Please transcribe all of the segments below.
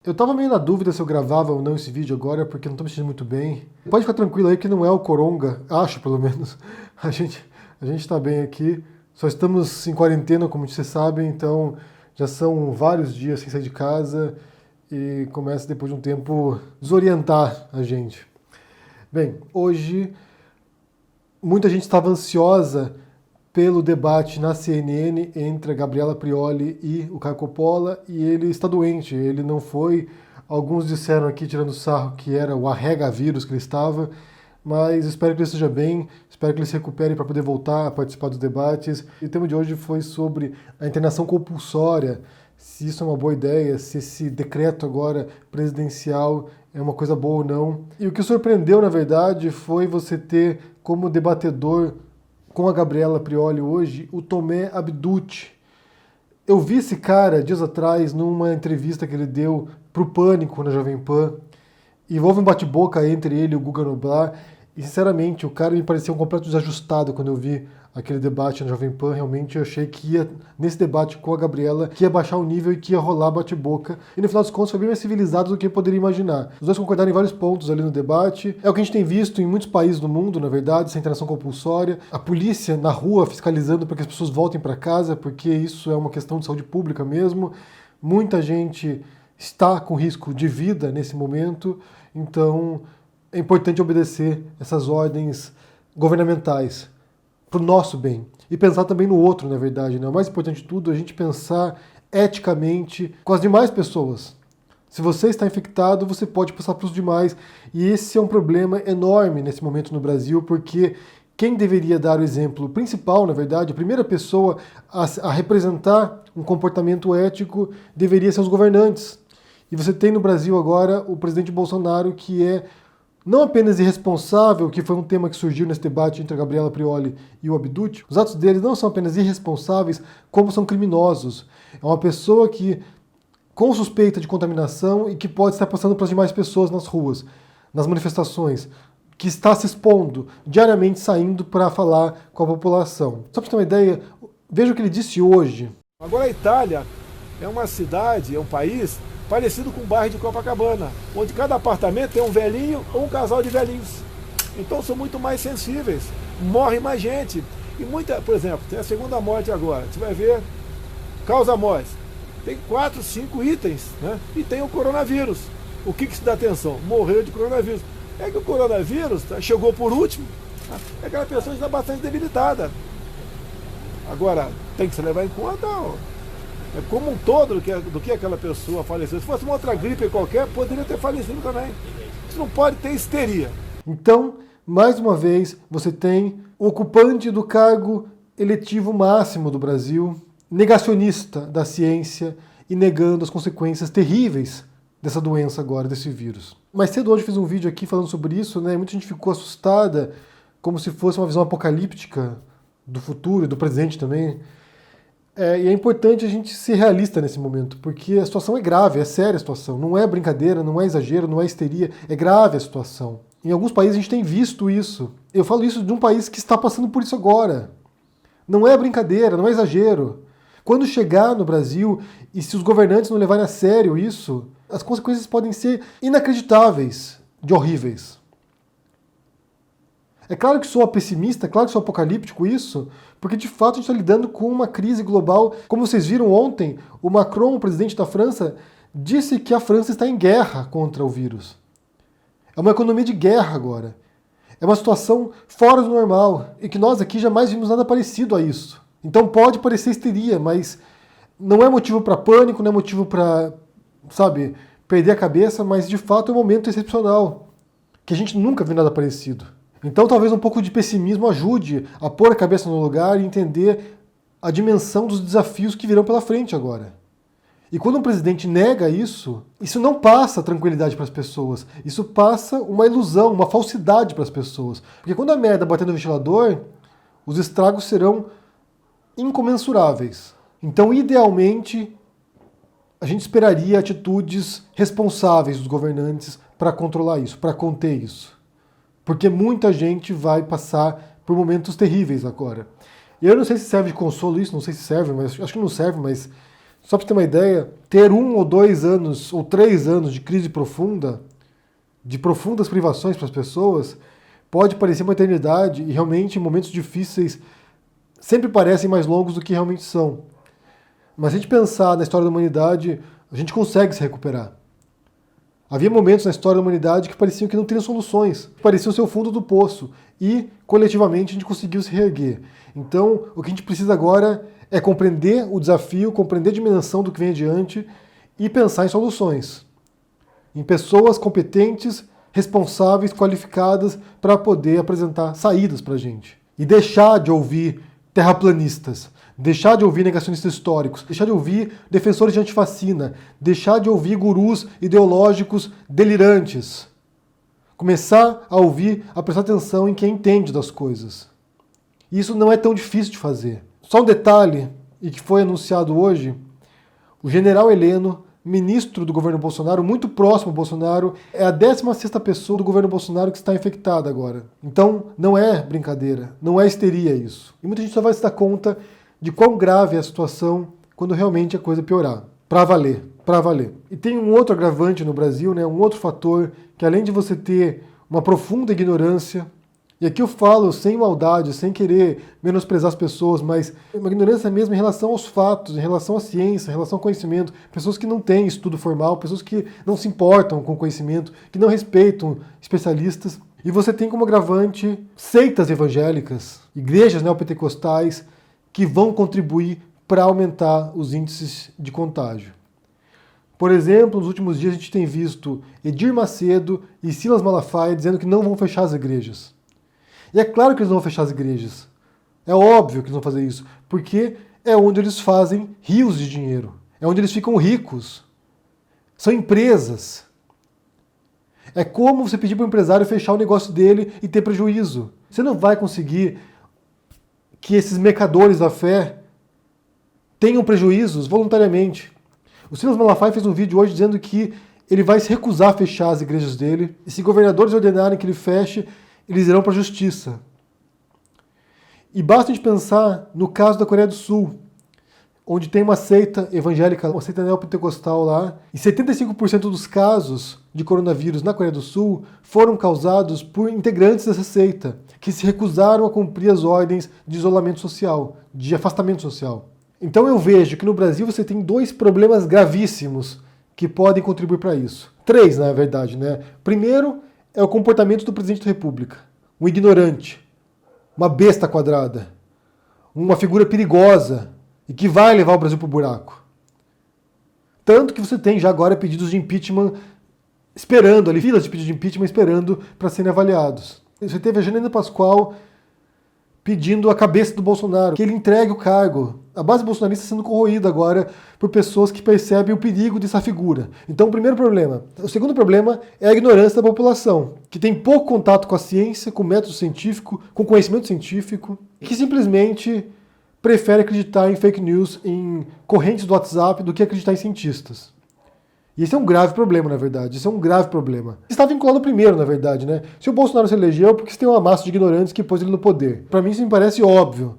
Eu tava meio na dúvida se eu gravava ou não esse vídeo agora, porque eu não tô me sentindo muito bem. Pode ficar tranquilo aí que não é o Coronga, acho pelo menos. A gente tá bem aqui. Só estamos em quarentena, como vocês sabem, então já são vários dias sem sair de casa e começa depois de um tempo desorientar a gente. Bem, hoje muita gente estava ansiosa pelo debate na CNN entre a Gabriela Prioli e o Caio Coppola, e ele está doente, ele não foi. Alguns disseram aqui, tirando sarro, que era o arrega-vírus que ele estava, mas espero que ele esteja bem, espero que ele se recupere para poder voltar a participar dos debates. E o tema de hoje foi sobre a internação compulsória, se isso é uma boa ideia, se esse decreto agora presidencial é uma coisa boa ou não. E o que surpreendeu, na verdade, foi você ter como debatedor com a Gabriela Prioli hoje, o Tomé Abdutti. Eu vi esse cara dias atrás numa entrevista que ele deu pro Pânico na Jovem Pan, e houve um bate-boca entre ele e o Guga Noblar, e sinceramente o cara me parecia um completo desajustado quando eu vi aquele debate na Jovem Pan. Realmente eu achei que ia, nesse debate com a Gabriela, que ia baixar o nível e que ia rolar bate-boca. E no final dos contos foi bem mais civilizado do que eu poderia imaginar. Os dois concordaram em vários pontos ali no debate. É o que a gente tem visto em muitos países do mundo, na verdade, essa internação compulsória. A polícia na rua fiscalizando para que as pessoas voltem para casa, porque isso é uma questão de saúde pública mesmo. Muita gente está com risco de vida nesse momento, então é importante obedecer essas ordens governamentais para o nosso bem. E pensar também no outro, na verdade, né? O mais importante de tudo é a gente pensar eticamente com as demais pessoas. Se você está infectado, você pode passar para os demais. E esse é um problema enorme nesse momento no Brasil, porque quem deveria dar o exemplo principal, na verdade, a primeira pessoa a representar um comportamento ético deveria ser os governantes. E você tem no Brasil agora o presidente Bolsonaro, que é não apenas irresponsável, que foi um tema que surgiu nesse debate entre a Gabriela Prioli e o Abdutti. Os atos dele não são apenas irresponsáveis, como são criminosos. É uma pessoa que, com suspeita de contaminação e que pode estar passando para as demais pessoas nas ruas, nas manifestações, que está se expondo, diariamente saindo para falar com a população. Só para ter uma ideia, veja o que ele disse hoje. Agora a Itália é uma cidade, é um país parecido com o bairro de Copacabana, onde cada apartamento tem um velhinho ou um casal de velhinhos. Então são muito mais sensíveis, morre mais gente. E muita, por exemplo, tem a segunda morte agora, você vai ver, causa morte. Tem 4, 5 itens, né? E tem o coronavírus. O que se dá atenção? Morreu de coronavírus. É que o coronavírus chegou por último, né? É aquela pessoa que está bastante debilitada. Agora, tem que se levar em conta é como um todo do que aquela pessoa faleceu. Se fosse uma outra gripe qualquer, poderia ter falecido também. Isso não pode ter histeria. Então, mais uma vez, você tem o ocupante do cargo eletivo máximo do Brasil, negacionista da ciência e negando as consequências terríveis dessa doença agora, desse vírus. Mais cedo hoje eu fiz um vídeo aqui falando sobre isso, né? Muita gente ficou assustada, como se fosse uma visão apocalíptica do futuro e do presente também. E é importante a gente ser realista nesse momento, porque a situação é grave, é séria a situação. Não é brincadeira, não é exagero, não é histeria, é grave a situação. Em alguns países a gente tem visto isso. Eu falo isso de um país que está passando por isso agora. Não é brincadeira, não é exagero. Quando chegar no Brasil, e se os governantes não levarem a sério isso, as consequências podem ser inacreditáveis, de horríveis. É claro que sou pessimista, é claro que sou apocalíptico isso, porque de fato a gente está lidando com uma crise global. Como vocês viram ontem, o Macron, o presidente da França, disse que a França está em guerra contra o vírus. É uma economia de guerra agora. É uma situação fora do normal e que nós aqui jamais vimos nada parecido a isso. Então pode parecer histeria, mas não é motivo para pânico, não é motivo para, perder a cabeça, mas de fato é um momento excepcional, que a gente nunca viu nada parecido. Então talvez um pouco de pessimismo ajude a pôr a cabeça no lugar e entender a dimensão dos desafios que virão pela frente agora. E quando um presidente nega isso não passa tranquilidade para as pessoas, isso passa uma ilusão, uma falsidade para as pessoas. Porque quando a merda bater no ventilador, os estragos serão incomensuráveis. Então, idealmente, a gente esperaria atitudes responsáveis dos governantes para controlar isso, para conter isso. Porque muita gente vai passar por momentos terríveis agora. E eu não sei se serve de consolo isso, não sei se serve, mas acho que não serve, mas Só para ter uma ideia, ter 1 ou 2 anos ou 3 anos de crise profunda, de profundas privações para as pessoas, pode parecer uma eternidade e realmente momentos difíceis sempre parecem mais longos do que realmente são. Mas se a gente pensar na história da humanidade, a gente consegue se recuperar. Havia momentos na história da humanidade que pareciam que não teriam soluções, pareciam ser o fundo do poço, e coletivamente a gente conseguiu se reerguer. Então, o que a gente precisa agora é compreender o desafio, compreender a dimensão do que vem adiante e pensar em soluções. Em pessoas competentes, responsáveis, qualificadas para poder apresentar saídas para a gente. E deixar de ouvir terraplanistas, deixar de ouvir negacionistas históricos, deixar de ouvir defensores de antivacina, deixar de ouvir gurus ideológicos delirantes. Começar a ouvir, a prestar atenção em quem entende das coisas. E isso não é tão difícil de fazer. Só um detalhe, e que foi anunciado hoje, o general Heleno, ministro do governo Bolsonaro, muito próximo ao Bolsonaro, é a 16ª pessoa do governo Bolsonaro que está infectada agora. Então, não é brincadeira, não é histeria isso. E muita gente só vai se dar conta de quão grave é a situação quando realmente a coisa piorar. Pra valer, pra valer. E tem um outro agravante no Brasil, né, um outro fator, que além de você ter uma profunda ignorância, e aqui eu falo sem maldade, sem querer menosprezar as pessoas, mas uma ignorância mesmo em relação aos fatos, em relação à ciência, em relação ao conhecimento. Pessoas que não têm estudo formal, pessoas que não se importam com o conhecimento, que não respeitam especialistas. E você tem como agravante seitas evangélicas, igrejas neopentecostais, que vão contribuir para aumentar os índices de contágio. Por exemplo, nos últimos dias a gente tem visto Edir Macedo e Silas Malafaia dizendo que não vão fechar as igrejas. E é claro que eles não vão fechar as igrejas. É óbvio que eles vão fazer isso, porque é onde eles fazem rios de dinheiro. É onde eles ficam ricos. São empresas. É como você pedir para o empresário fechar o negócio dele e ter prejuízo. Você não vai conseguir que esses mercadores da fé tenham prejuízos voluntariamente. O Silas Malafaia fez um vídeo hoje dizendo que ele vai se recusar a fechar as igrejas dele, e se governadores ordenarem que ele feche, eles irão para a justiça. E basta a gente pensar no caso da Coreia do Sul, onde tem uma seita evangélica, uma seita neopentecostal lá, e 75% dos casos de coronavírus na Coreia do Sul foram causados por integrantes dessa seita, que se recusaram a cumprir as ordens de isolamento social, de afastamento social. Então eu vejo que no Brasil você tem 2 problemas gravíssimos que podem contribuir para isso. 3, na verdade, né? Primeiro é o comportamento do presidente da República. Um ignorante, uma besta quadrada, uma figura perigosa e que vai levar o Brasil para o buraco. Tanto que você tem já agora pedidos de impeachment esperando, ali filas de pedidos de impeachment esperando para serem avaliados. Você teve a Janaína Pascoal pedindo a cabeça do Bolsonaro, que ele entregue o cargo. A base bolsonarista sendo corroída agora por pessoas que percebem o perigo dessa figura. Então, o primeiro problema. O segundo problema é a ignorância da população, que tem pouco contato com a ciência, com o método científico, com o conhecimento científico, que simplesmente prefere acreditar em fake news, em correntes do WhatsApp, do que acreditar em cientistas. E esse é um grave problema, na verdade. Esse é um grave problema. Está vinculado primeiro, na verdade, né? Se o Bolsonaro se elegeu, porque você tem uma massa de ignorantes que pôs ele no poder. Para mim, isso me parece óbvio,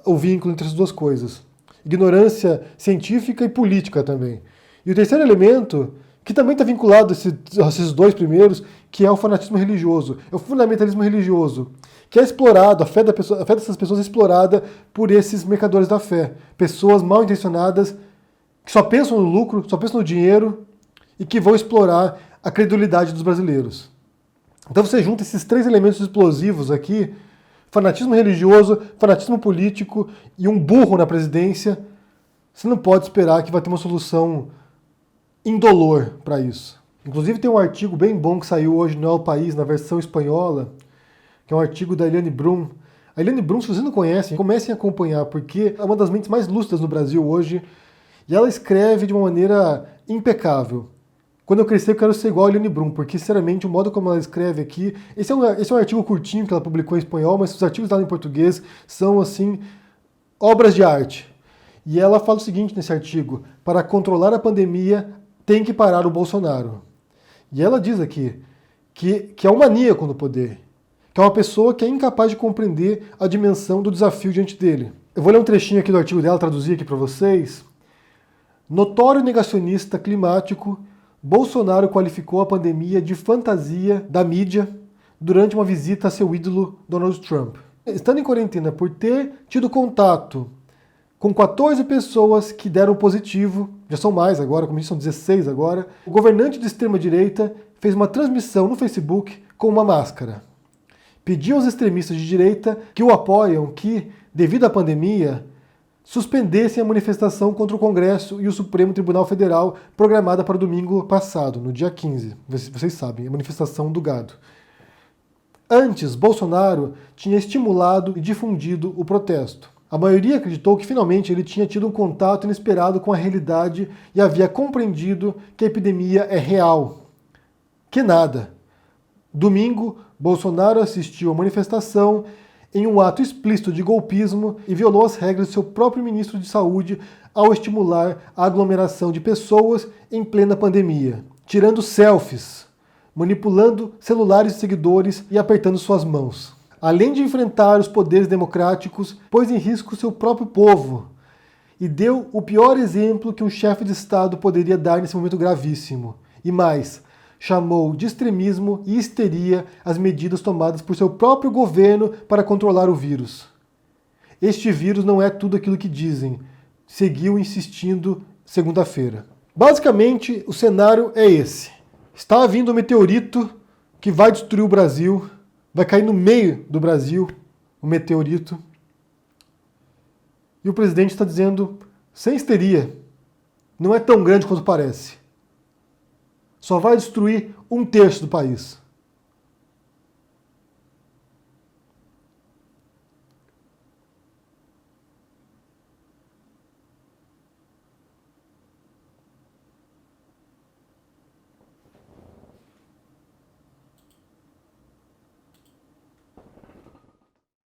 o vínculo entre essas duas coisas. Ignorância científica e política também. E o terceiro elemento, que também está vinculado a esses 2 primeiros, que é o fanatismo religioso. É o fundamentalismo religioso, que é explorado, a fé dessas pessoas é explorada por esses mercadores da fé. Pessoas mal intencionadas, que só pensam no lucro, só pensam no dinheiro e que vão explorar a credulidade dos brasileiros. Então você junta esses 3 elementos explosivos aqui, fanatismo religioso, fanatismo político e um burro na presidência, você não pode esperar que vai ter uma solução indolor para isso. Inclusive tem um artigo bem bom que saiu hoje no El País, na versão espanhola, que é um artigo da Eliane Brum. A Eliane Brum, se vocês não conhecem, comecem a acompanhar, porque é uma das mentes mais lúcidas no Brasil hoje, e ela escreve de uma maneira impecável. Quando eu crescer, eu quero ser igual a Eliane Brum, porque, sinceramente, o modo como ela escreve aqui... Esse é um artigo curtinho que ela publicou em espanhol, mas os artigos dela em português são, assim, obras de arte. E ela fala o seguinte nesse artigo: para controlar a pandemia, tem que parar o Bolsonaro. E ela diz aqui que é um maníaco no poder, que é uma pessoa que é incapaz de compreender a dimensão do desafio diante dele. Eu vou ler um trechinho aqui do artigo dela, traduzir aqui para vocês. Notório negacionista climático, Bolsonaro qualificou a pandemia de fantasia da mídia durante uma visita a seu ídolo Donald Trump. Estando em quarentena por ter tido contato com 14 pessoas que deram positivo, já são mais agora, como disse, são 16 agora, o governante de extrema-direita fez uma transmissão no Facebook com uma máscara. Pediu aos extremistas de direita que o apoiam que, devido à pandemia, suspendessem a manifestação contra o Congresso e o Supremo Tribunal Federal programada para o domingo passado, no dia 15. Vocês sabem, a manifestação do gado. Antes, Bolsonaro tinha estimulado e difundido o protesto. A maioria acreditou que finalmente ele tinha tido um contato inesperado com a realidade e havia compreendido que a epidemia é real. Que nada. Domingo, Bolsonaro assistiu à manifestação em um ato explícito de golpismo e violou as regras de seu próprio ministro de Saúde ao estimular a aglomeração de pessoas em plena pandemia, tirando selfies, manipulando celulares de seguidores e apertando suas mãos. Além de enfrentar os poderes democráticos, pôs em risco seu próprio povo e deu o pior exemplo que um chefe de Estado poderia dar nesse momento gravíssimo. E mais, chamou de extremismo e histeria as medidas tomadas por seu próprio governo para controlar o vírus. Este vírus não é tudo aquilo que dizem, seguiu insistindo segunda-feira. Basicamente, o cenário é esse. Está vindo um meteorito que vai destruir o Brasil, vai cair no meio do Brasil, o meteorito. E o presidente está dizendo, sem histeria, não é tão grande quanto parece. Só vai destruir 1/3 do país.